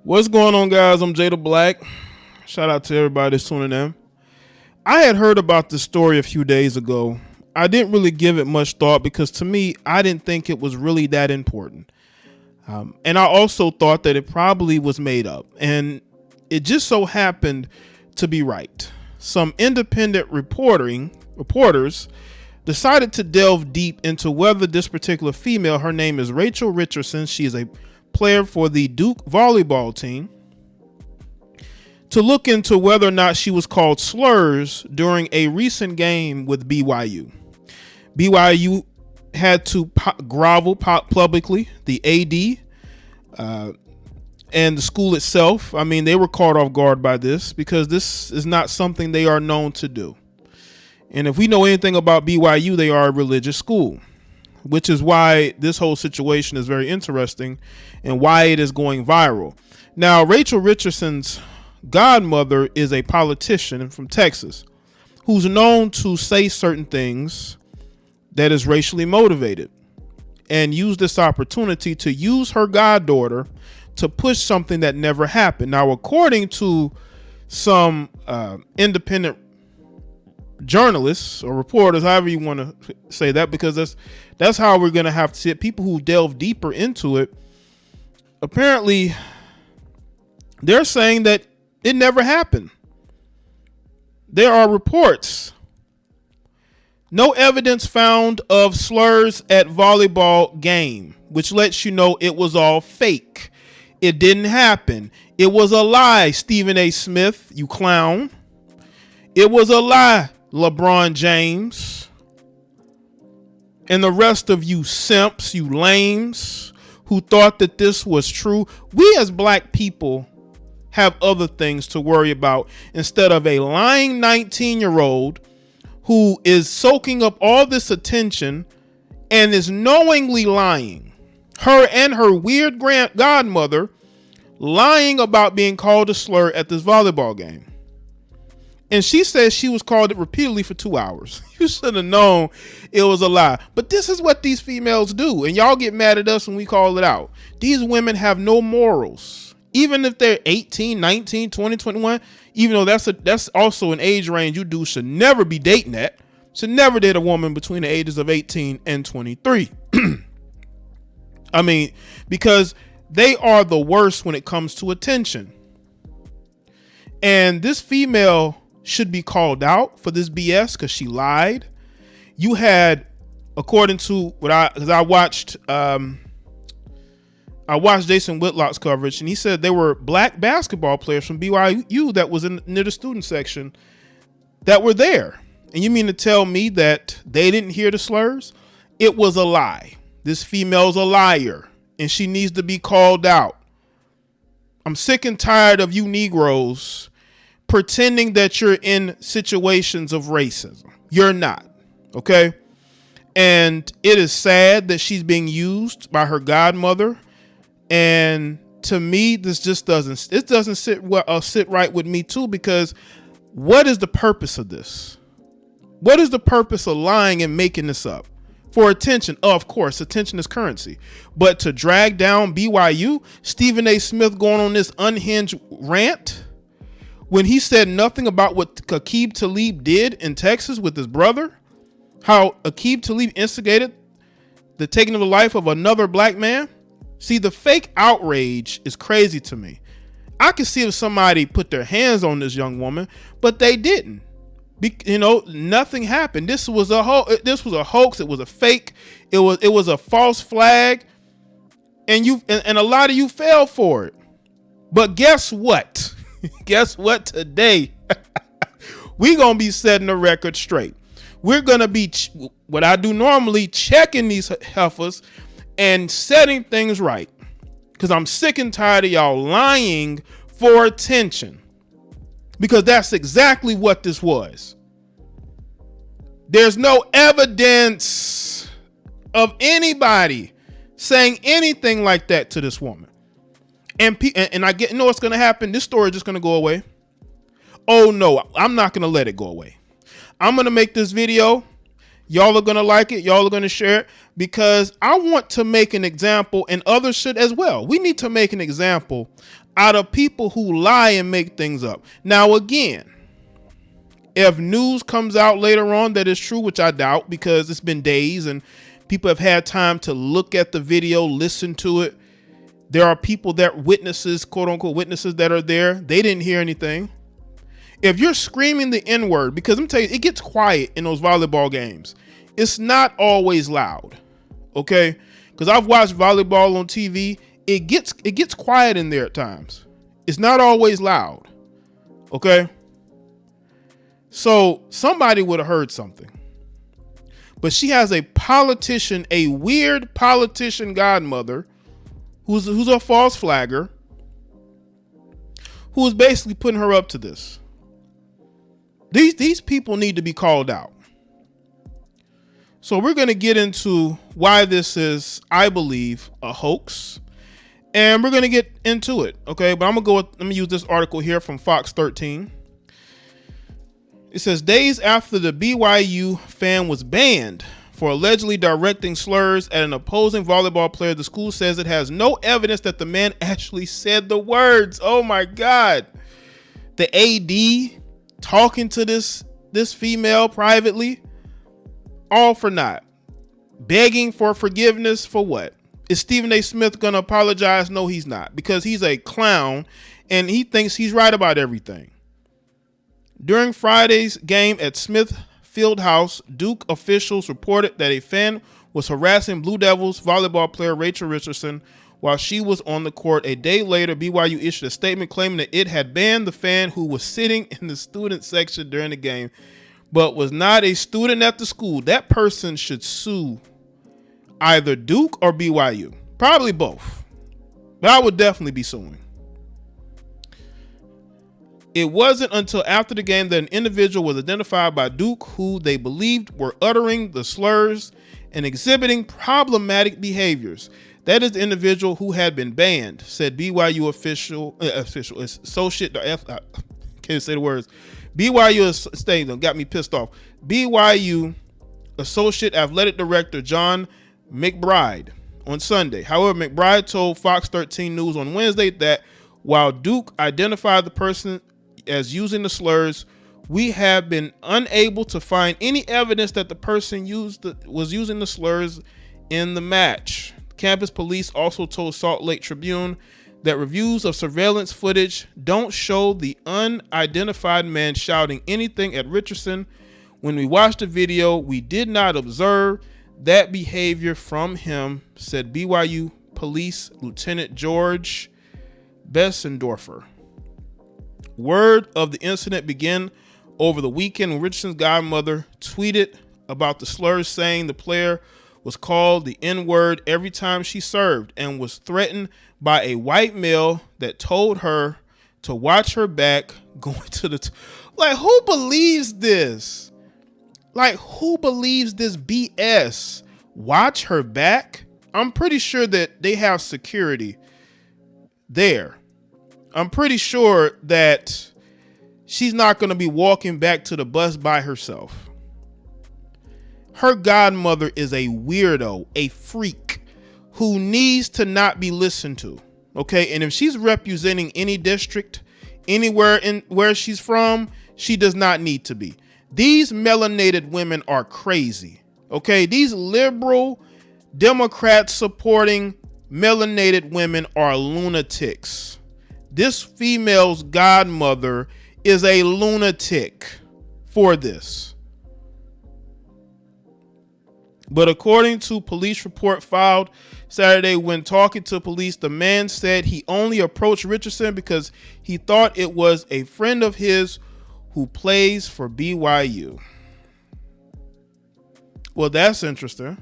What's going on, guys? I'm Jay the Black. Shout out to everybody that's tuning in. I had heard about this story a few days ago. I didn't really give it much thought because to me, I didn't think it was really that important. And I also thought that it probably was made up. And it just so happened to be right. Some independent reporters decided to delve deep into whether this particular female, her name is Rachel Richardson, she is a player for the Duke volleyball team, to look into whether or not she was called slurs during a recent game with BYU. BYU had to grovel publicly. The AD and the school itself, I mean, they were caught off guard by this because this is not something they are known to do. And if we know anything about BYU, they are a religious school, which is why this whole situation is very interesting and why it is going viral. Now, Rachel Richardson's godmother is a politician from Texas who's known to say certain things that is racially motivated and use this opportunity to use her goddaughter to push something that never happened. Now, according to some independent journalists or reporters, however you want to say that, because that's how we're going to have to see it. People who delve deeper into it, apparently they're saying that it never happened. There are reports. No evidence found of slurs at volleyball game, which lets you know it was all fake. It didn't happen. It was a lie, Stephen A. Smith, you clown. It was a lie, LeBron James. And the rest of you simps, you lames, who thought that this was true. We as black people have other things to worry about instead of a lying 19-year-old who is soaking up all this attention and is knowingly lying. Her and her weird godmother lying about being called a slur at this volleyball game. And she says she was called it repeatedly for 2 hours. You should have known it was a lie. But this is what these females do. And y'all get mad at us when we call it out. These women have no morals. Even if they're 18, 19, 20, 21, even though that's also an age range you dudes should never be dating at. Should never date a woman between the ages of 18 and 23. I mean, because they are the worst when it comes to attention. And this female should be called out for this BS because she lied. You had, according to what I watched Jason Whitlock's coverage, and he said there were black basketball players from BYU that was near the student section that were there. And you mean to tell me that they didn't hear the slurs? It was a lie. This female's a liar, and she needs to be called out. I'm sick and tired of you Negroes pretending that you're in situations of racism. You're not, okay? And it is sad that she's being used by her godmother. And to me, this just doesn't sit right with me too, because what is the purpose of this? What is the purpose of lying and making this up? For attention. Of course, attention is currency. But to drag down BYU, Stephen A. Smith going on this unhinged rant when he said nothing about what Aqib Talib did in Texas with his brother, how Aqib Talib instigated the taking of the life of another black man. See, the fake outrage is crazy to me. I could see if somebody put their hands on this young woman, but they didn't. Nothing happened. This was a hoax. It was a fake. It was a false flag, and a lot of you fell for it. But guess what? Guess what? Today, we're gonna be setting the record straight. We're gonna be what I do normally, checking these heifers and setting things right, because I'm sick and tired of y'all lying for attention. Because that's exactly what this was. There's no evidence of anybody saying anything like that to this woman. And I know what's going to happen. This story is just going to go away. Oh no, I'm not going to let it go away. I'm going to make this video. Y'all are going to like it. Y'all are going to share it because I want to make an example, and others should as well. We need to make an example out of people who lie and make things up. Now, again, if news comes out later on that is true, which I doubt because it's been days and people have had time to look at the video, listen to it. There are people that witnesses, quote unquote witnesses that are there. They didn't hear anything. If you're screaming the N-word, because I'm telling you, it gets quiet in those volleyball games. It's not always loud. Okay. Because I've watched volleyball on TV. It gets quiet in there at times. It's not always loud. Okay. So somebody would have heard something. But she has a politician, a weird politician godmother who's a false flagger, who is basically putting her up to this. These people need to be called out. So we're going to get into why this is, I believe, a hoax. And we're going to get into it. Okay. But let me use this article here from Fox 13. It says days after the BYU fan was banned for allegedly directing slurs at an opposing volleyball player, the school says it has no evidence that the man actually said the words. Oh my God. The AD talking to this female privately, all for naught. Begging for forgiveness for what? Is Stephen A. Smith going to apologize? No, he's not, because he's a clown and he thinks he's right about everything. During Friday's game at Smith Fieldhouse, Duke officials reported that a fan was harassing Blue Devils volleyball player Rachel Richardson while she was on the court. A day later, BYU issued a statement claiming that it had banned the fan who was sitting in the student section during the game, but was not a student at the school. That person should sue either Duke or BYU. Probably both. But I would definitely be suing. It wasn't until after the game that an individual was identified by Duke who they believed were uttering the slurs and exhibiting problematic behaviors. That is the individual who had been banned, said BYU associate. Can't say the words. BYU staying got me pissed off. BYU associate athletic director John McBride on Sunday. However, McBride told Fox 13 News on Wednesday that while Duke identified the person as using the slurs, we have been unable to find any evidence that the person was using the slurs in the match. Campus police also told Salt Lake Tribune that reviews of surveillance footage don't show the unidentified man shouting anything at Richardson. When we watched the video, we did not observe that behavior from him, said BYU Police Lieutenant George Bessendorfer. Word of the incident began over the weekend when Richardson's godmother tweeted about the slurs, saying the player was called the N-word every time she served and was threatened by a white male that told her to watch her back going to the... Like, who believes this? Like, who believes this BS? Watch her back? I'm pretty sure that they have security there. I'm pretty sure that she's not going to be walking back to the bus by herself. Her godmother is a weirdo, a freak who needs to not be listened to. Okay. And if she's representing any district anywhere in where she's from, she does not need to be. These melanated women are crazy. Okay. These liberal Democrats supporting melanated women are lunatics. This female's godmother is a lunatic for this. But according to police report filed Saturday, when talking to police, the man said he only approached Richardson because he thought it was a friend of his who plays for BYU. Well, that's interesting.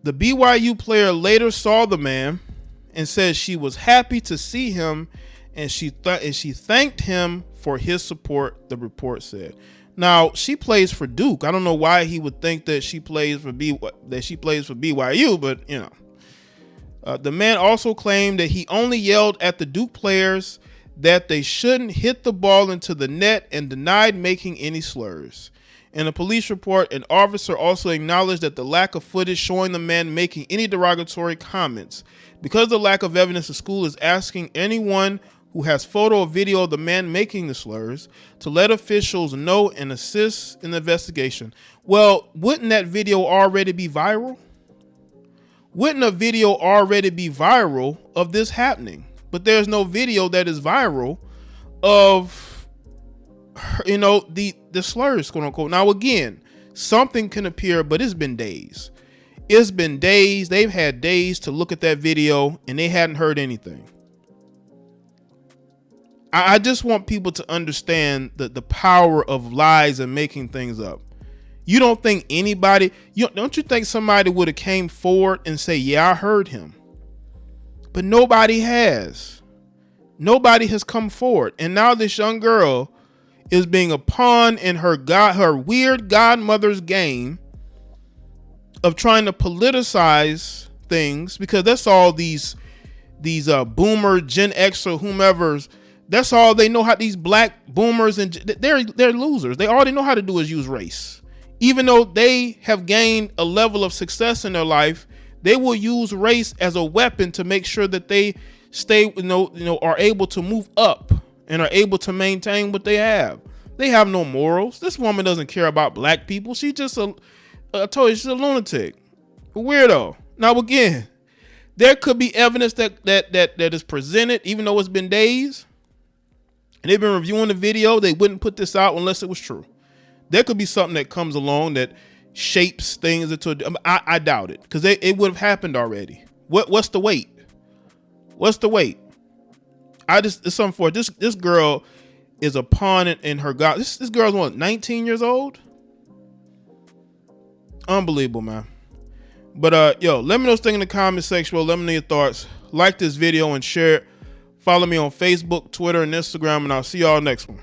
The BYU player later saw the man and said she was happy to see him, and she thanked him for his support, the report said. Now, she plays for Duke. I don't know why he would think that she plays for BYU, but you know. The man also claimed that he only yelled at the Duke players that they shouldn't hit the ball into the net and denied making any slurs. In a police report, an officer also acknowledged that the lack of footage showing the man making any derogatory comments. Because of the lack of evidence, the school is asking anyone who has photo or video of the man making the slurs to let officials know and assist in the investigation. Well, wouldn't that video already be viral? Wouldn't a video already be viral of this happening? But there's no video that is viral of, the slurs, quote unquote. Now, again, something can appear, but it's been days. It's been days. They've had days to look at that video and they hadn't heard anything. I just want people to understand the power of lies and making things up. You don't think anybody, don't you think somebody would have came forward and say, yeah, I heard him? But nobody has. Nobody has come forward. And now this young girl is being a pawn in her weird godmother's game of trying to politicize things, because that's all these boomer Gen X or whomever's, that's all they know how. These black boomers, and they're losers. All they know how to do is use race. Even though they have gained a level of success in their life, they will use race as a weapon to make sure that they stay, are able to move up and are able to maintain what they have. They have no morals. This woman doesn't care about black people. She just I told you, she's a lunatic, a weirdo. Now, again, there could be evidence that is presented, even though it's been days, and they've been reviewing the video. They wouldn't put this out unless it was true. There could be something that comes along that shapes things into. I doubt it, because it would have happened already. What's the wait? What's the wait? It's something for this. This girl is a pawn in her god. This girl's what, 19 years old? Unbelievable, man. But let me know what you think in the comment section. Let me know your thoughts. Like this video and share it. Follow me on Facebook, Twitter, and Instagram, and I'll see y'all next one.